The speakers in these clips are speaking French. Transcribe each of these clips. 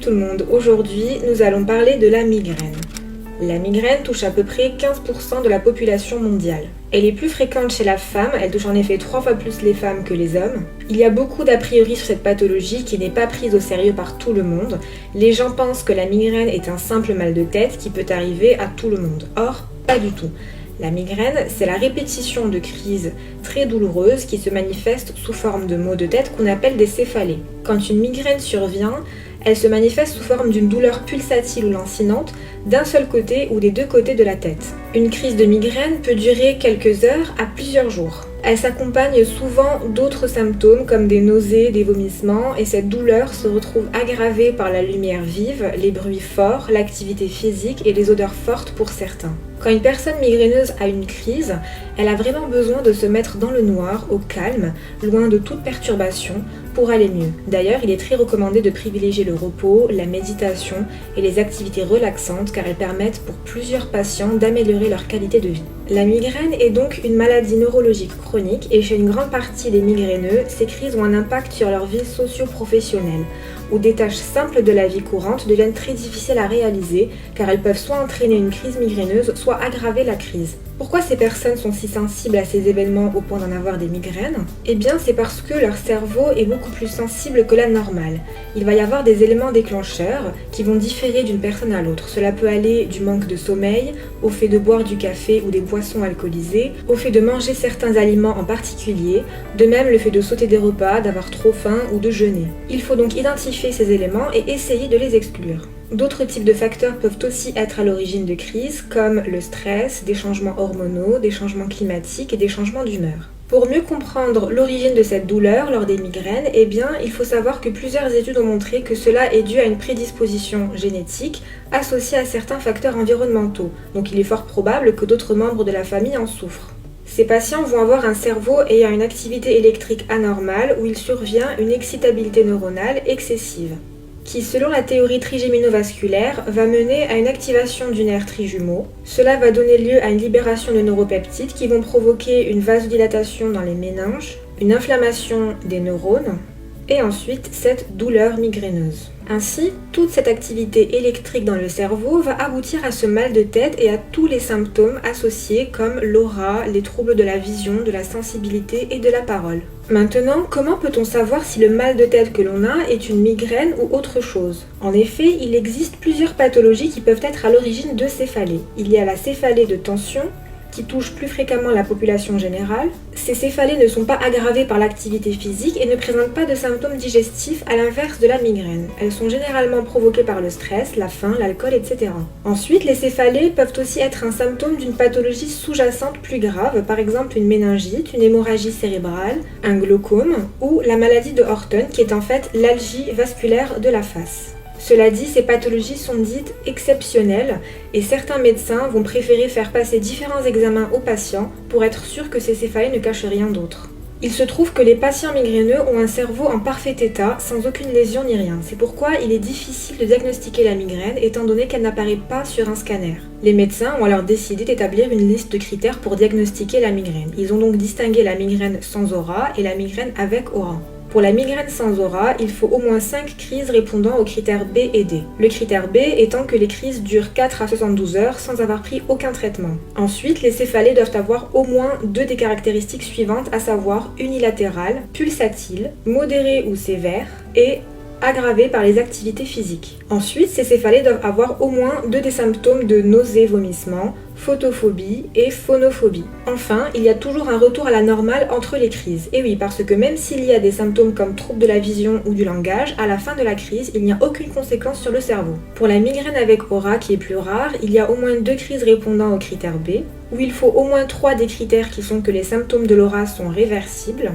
tout le monde, aujourd'hui nous allons parler de la migraine. La migraine touche à peu près 15% de la population mondiale. Elle est plus fréquente chez la femme, elle touche en effet 3 fois plus les femmes que les hommes. Il y a beaucoup d'a priori sur cette pathologie qui n'est pas prise au sérieux par tout le monde. Les gens pensent que la migraine est un simple mal de tête qui peut arriver à tout le monde. Or, pas du tout. La migraine, c'est la répétition de crises très douloureuses qui se manifestent sous forme de maux de tête qu'on appelle des céphalées. Quand une migraine survient, elle se manifeste sous forme d'une douleur pulsatile ou lancinante d'un seul côté ou des deux côtés de la tête. Une crise de migraine peut durer quelques heures à plusieurs jours. Elle s'accompagne souvent d'autres symptômes comme des nausées, des vomissements et cette douleur se retrouve aggravée par la lumière vive, les bruits forts, l'activité physique et les odeurs fortes pour certains. Quand une personne migraineuse a une crise, elle a vraiment besoin de se mettre dans le noir, au calme, loin de toute perturbation, pour aller mieux. D'ailleurs, il est très recommandé de privilégier le repos, la méditation et les activités relaxantes car elles permettent pour plusieurs patients d'améliorer leur qualité de vie. La migraine est donc une maladie neurologique chronique et chez une grande partie des migraineux, ces crises ont un impact sur leur vie socio-professionnelle, où des tâches simples de la vie courante deviennent très difficiles à réaliser car elles peuvent soit entraîner une crise migraineuse, soit aggraver la crise. Pourquoi ces personnes sont si sensibles à ces événements au point d'en avoir des migraines ? Eh bien, c'est parce que leur cerveau est beaucoup plus sensible que la normale. Il va y avoir des éléments déclencheurs qui vont différer d'une personne à l'autre. Cela peut aller du manque de sommeil, au fait de boire du café ou des boissons alcoolisées, au fait de manger certains aliments en particulier, de même le fait de sauter des repas, d'avoir trop faim ou de jeûner. Il faut donc identifier ces éléments et essayer de les exclure. D'autres types de facteurs peuvent aussi être à l'origine de crises, comme le stress, des changements hormonaux, des changements climatiques et des changements d'humeur. Pour mieux comprendre l'origine de cette douleur lors des migraines, eh bien, il faut savoir que plusieurs études ont montré que cela est dû à une prédisposition génétique associée à certains facteurs environnementaux. Donc il est fort probable que d'autres membres de la famille en souffrent. Ces patients vont avoir un cerveau ayant une activité électrique anormale où il survient une excitabilité neuronale excessive, qui, selon la théorie trigéminovasculaire, va mener à une activation du nerf trijumeau. Cela va donner lieu à une libération de neuropeptides qui vont provoquer une vasodilatation dans les méninges, une inflammation des neurones, et ensuite cette douleur migraineuse. Ainsi, toute cette activité électrique dans le cerveau va aboutir à ce mal de tête et à tous les symptômes associés comme l'aura, les troubles de la vision, de la sensibilité et de la parole. Maintenant, comment peut-on savoir si le mal de tête que l'on a est une migraine ou autre chose ? En effet, il existe plusieurs pathologies qui peuvent être à l'origine de céphalées. Il y a la céphalée de tension, qui touche plus fréquemment la population générale. Ces céphalées ne sont pas aggravées par l'activité physique et ne présentent pas de symptômes digestifs à l'inverse de la migraine. Elles sont généralement provoquées par le stress, la faim, l'alcool, etc. Ensuite, les céphalées peuvent aussi être un symptôme d'une pathologie sous-jacente plus grave, par exemple une méningite, une hémorragie cérébrale, un glaucome ou la maladie de Horton qui est en fait l'algie vasculaire de la face. Cela dit, ces pathologies sont dites exceptionnelles et certains médecins vont préférer faire passer différents examens aux patients pour être sûrs que ces céphalées ne cachent rien d'autre. Il se trouve que les patients migraineux ont un cerveau en parfait état, sans aucune lésion ni rien. C'est pourquoi il est difficile de diagnostiquer la migraine étant donné qu'elle n'apparaît pas sur un scanner. Les médecins ont alors décidé d'établir une liste de critères pour diagnostiquer la migraine. Ils ont donc distingué la migraine sans aura et la migraine avec aura. Pour la migraine sans aura, il faut au moins 5 crises répondant aux critères B et D. Le critère B étant que les crises durent 4 à 72 heures sans avoir pris aucun traitement. Ensuite, les céphalées doivent avoir au moins 2 des caractéristiques suivantes, à savoir unilatérale, pulsatile, modérée ou sévère et aggravée par les activités physiques. Ensuite, ces céphalées doivent avoir au moins 2 des symptômes de nausées, vomissements, photophobie et phonophobie. Enfin, il y a toujours un retour à la normale entre les crises. Et oui, parce que même s'il y a des symptômes comme troubles de la vision ou du langage, à la fin de la crise, il n'y a aucune conséquence sur le cerveau. Pour la migraine avec aura, qui est plus rare, il y a au moins 2 crises répondant au critère B, où il faut au moins 3 des critères qui sont que les symptômes de l'aura sont réversibles.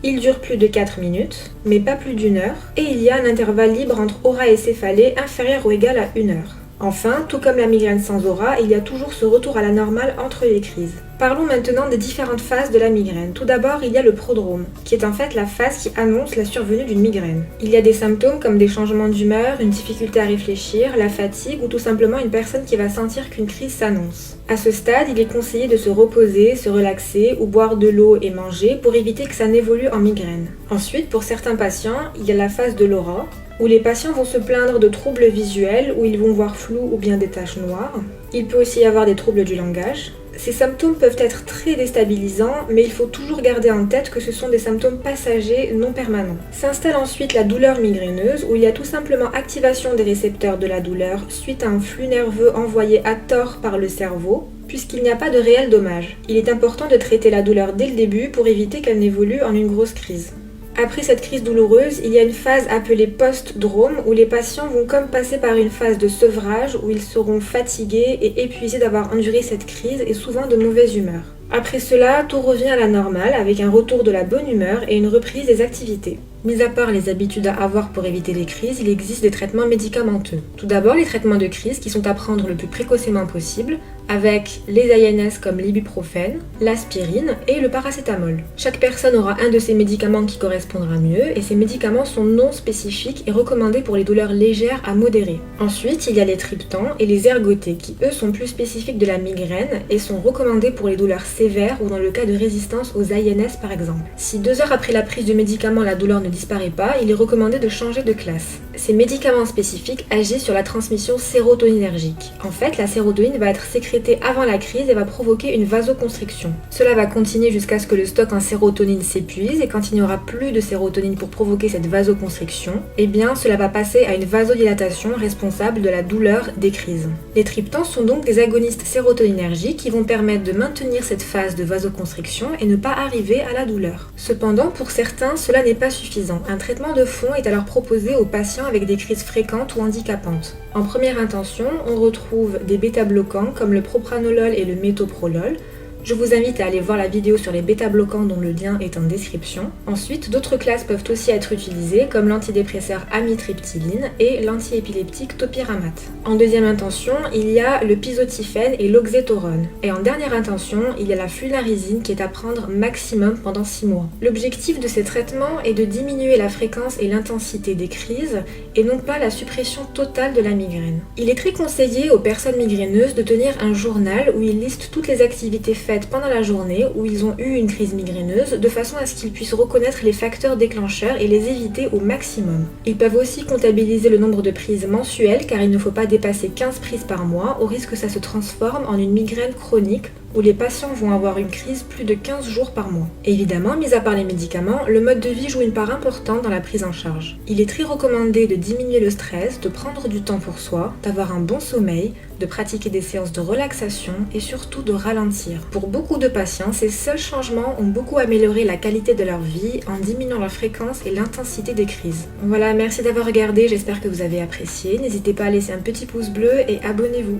Il dure plus de 4 minutes, mais pas plus d'1 heure, et il y a un intervalle libre entre aura et céphalée inférieur ou égal à 1 heure. Enfin, tout comme la migraine sans aura, il y a toujours ce retour à la normale entre les crises. Parlons maintenant des différentes phases de la migraine. Tout d'abord, il y a le prodrome, qui est en fait la phase qui annonce la survenue d'une migraine. Il y a des symptômes comme des changements d'humeur, une difficulté à réfléchir, la fatigue ou tout simplement une personne qui va sentir qu'une crise s'annonce. À ce stade, il est conseillé de se reposer, se relaxer ou boire de l'eau et manger pour éviter que ça n'évolue en migraine. Ensuite, pour certains patients, il y a la phase de l'aura, où les patients vont se plaindre de troubles visuels, où ils vont voir flou ou bien des taches noires. Il peut aussi y avoir des troubles du langage. Ces symptômes peuvent être très déstabilisants, mais il faut toujours garder en tête que ce sont des symptômes passagers, non permanents. S'installe ensuite la douleur migraineuse, où il y a tout simplement activation des récepteurs de la douleur suite à un flux nerveux envoyé à tort par le cerveau, puisqu'il n'y a pas de réel dommage. Il est important de traiter la douleur dès le début pour éviter qu'elle n'évolue en une grosse crise. Après cette crise douloureuse, il y a une phase appelée post-drome où les patients vont comme passer par une phase de sevrage où ils seront fatigués et épuisés d'avoir enduré cette crise et souvent de mauvaise humeur. Après cela, tout revient à la normale avec un retour de la bonne humeur et une reprise des activités. Mis à part les habitudes à avoir pour éviter les crises, il existe des traitements médicamenteux. Tout d'abord, les traitements de crise qui sont à prendre le plus précocement possible, avec les INS comme l'ibuprofène, l'aspirine et le paracétamol. Chaque personne aura un de ces médicaments qui correspondra mieux et ces médicaments sont non spécifiques et recommandés pour les douleurs légères à modérées. Ensuite, il y a les triptans et les ergotés qui eux sont plus spécifiques de la migraine et sont recommandés pour les douleurs sévères ou dans le cas de résistance aux INS par exemple. Si 2 heures après la prise du médicament la douleur ne disparaît pas, il est recommandé de changer de classe. Ces médicaments spécifiques agissent sur la transmission sérotoninergique. En fait, la sérotonine va être sécrétée avant la crise et va provoquer une vasoconstriction. Cela va continuer jusqu'à ce que le stock en sérotonine s'épuise et quand il n'y aura plus de sérotonine pour provoquer cette vasoconstriction, eh bien cela va passer à une vasodilatation responsable de la douleur des crises. Les triptans sont donc des agonistes sérotoninergiques qui vont permettre de maintenir cette phase de vasoconstriction et ne pas arriver à la douleur. Cependant, pour certains, cela n'est pas suffisant. Un traitement de fond est alors proposé aux patients avec des crises fréquentes ou handicapantes. En première intention, on retrouve des bêta-bloquants comme le propranolol et le métoprolol. Je vous invite à aller voir la vidéo sur les bêta-bloquants dont le lien est en description. Ensuite, d'autres classes peuvent aussi être utilisées comme l'antidépresseur amitriptyline et l'antiépileptique topiramate. En deuxième intention, il y a le pizotifène et l'oxétorone. Et en dernière intention, il y a la flunarizine qui est à prendre maximum pendant 6 mois. L'objectif de ces traitements est de diminuer la fréquence et l'intensité des crises et non pas la suppression totale de la migraine. Il est très conseillé aux personnes migraineuses de tenir un journal où ils listent toutes les activités faites pendant la journée où ils ont eu une crise migraineuse de façon à ce qu'ils puissent reconnaître les facteurs déclencheurs et les éviter au maximum. Ils peuvent aussi comptabiliser le nombre de prises mensuelles car il ne faut pas dépasser 15 prises par mois au risque que ça se transforme en une migraine chronique où les patients vont avoir une crise plus de 15 jours par mois. Évidemment, mis à part les médicaments, le mode de vie joue une part importante dans la prise en charge. Il est très recommandé de diminuer le stress, de prendre du temps pour soi, d'avoir un bon sommeil, de pratiquer des séances de relaxation et surtout de ralentir. Pour beaucoup de patients, ces seuls changements ont beaucoup amélioré la qualité de leur vie en diminuant la fréquence et l'intensité des crises. Voilà, merci d'avoir regardé, j'espère que vous avez apprécié. N'hésitez pas à laisser un petit pouce bleu et abonnez-vous.